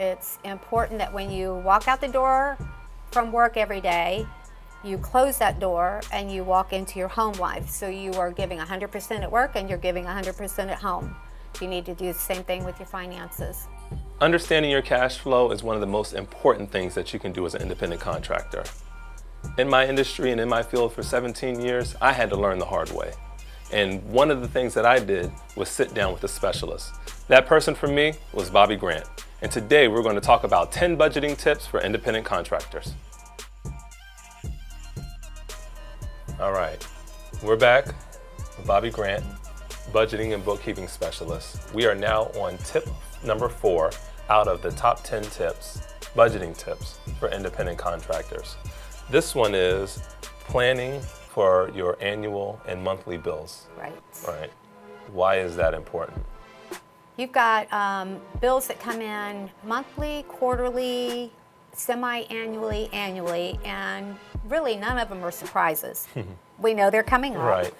It's important that when you walk out the door from work every day, you close that door and you walk into your home life. So you are giving 100% at work and you're giving 100% at home. You need to do the same thing with your finances. Understanding your cash flow is one of the most important things that you can do as an independent contractor. In my industry and in my field for 17 years, I had to learn the hard way. And one of the things that I did was sit down with a specialist. That person for me was Bobbi Grant. And today we're going to talk about 10 budgeting tips for independent contractors. All right, we're back with Bobbi Grant, budgeting and bookkeeping specialist. We are now on tip number 4 out of the top 10 tips, budgeting tips for independent contractors. This one is planning for your annual and monthly bills. Right. All right. Why is that important? You've got bills that come in monthly, quarterly, semi-annually, annually, and really none of them are surprises. We know they're coming up.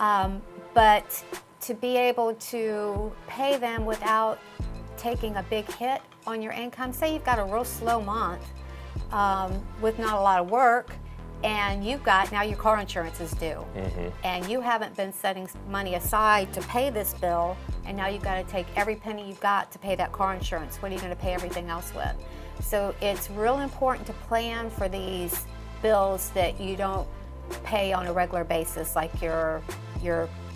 Right. But to be able to pay them without taking a big hit on your income, say you've got a real slow month with not a lot of work, and you've got, now your car insurance is due, and you haven't been setting money aside to pay this bill, and now you've got to take every penny you've got to pay that car insurance. What are you going to pay everything else with? So it's real important to plan for these bills that you don't pay on a regular basis, like your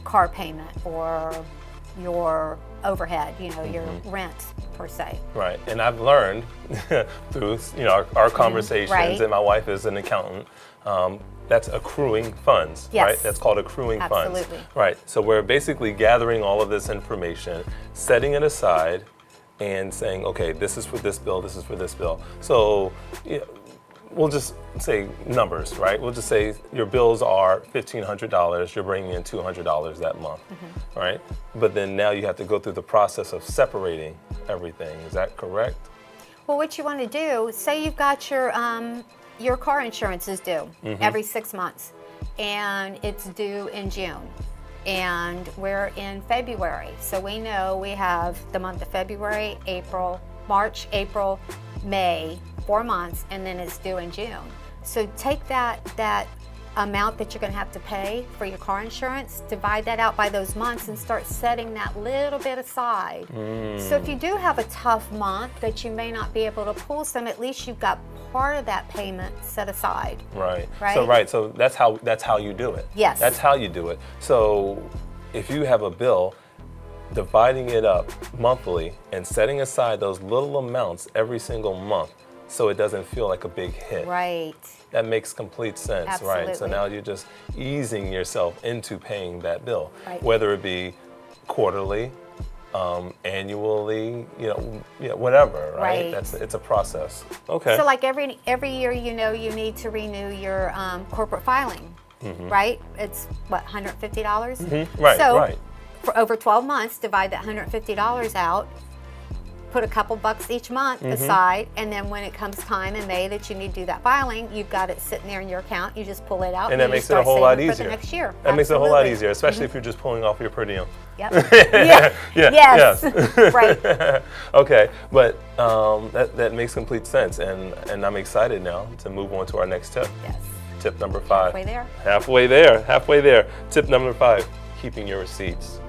car payment or your overhead, your rent per se. Right, and I've learned through our conversations, Right. and my wife is an accountant, that's accruing funds, Yes. right? That's called accruing funds. Absolutely. Right, so we're basically gathering all of this information, setting it aside, and saying, okay, this is for this bill, this is for this bill. So we'll just say numbers, right? We'll just say your bills are $1,500, you're bringing in $200 that month, right? But then now you have to go through the process of separating everything. Is that correct? Well, what you want to do, say you've got your car insurance is due every 6 months, and it's due in June. And we're in February, so we know we have the month of February, March, April, May, 4 months, and then it's due in June. So take that amount that you're going to have to pay for your car insurance, divide that out by those months, and start setting that little bit aside. So if you do have a tough month that you may not be able to pull some, at least you've got part of that payment set aside. Right. Right? So that's how you do it. Yes. That's how you do it. So if you have a bill, dividing it up monthly and setting aside those little amounts every single month so it doesn't feel like a big hit. Right. That makes complete sense, Absolutely. right? So now you're just easing yourself into paying that bill, Right. whether it be quarterly, annually, whatever, right? Right. It's a process. Okay. So like every year, you need to renew your corporate filing, right? It's what, $150? Right, so right. for over 12 months, divide that $150 out, put a couple bucks each month aside, and then when it comes time in May that you need to do that filing, you've got it sitting there in your account. You just pull it out, And that you makes it a start whole lot saving for easier. the next year. That makes it a whole lot Absolutely. easier, especially if you're just pulling off your per diem. Yep. Yeah. Yes. Right. Okay, but that makes complete sense, and I'm excited now to move on to our next tip. Yes. Tip number 5. Halfway there. Halfway there. Tip number 5, keeping your receipts.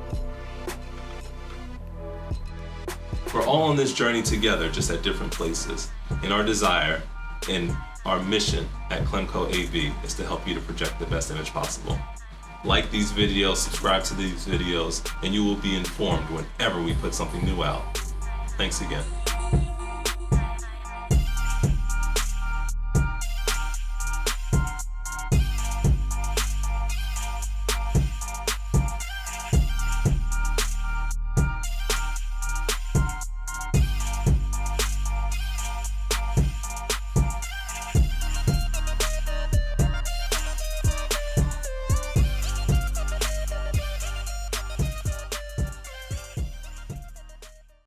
We're all on this journey together, just at different places. And our desire and our mission at clemco.av is to help you to project the best image possible. Like these videos, subscribe to these videos, and you will be informed whenever we put something new out. Thanks again.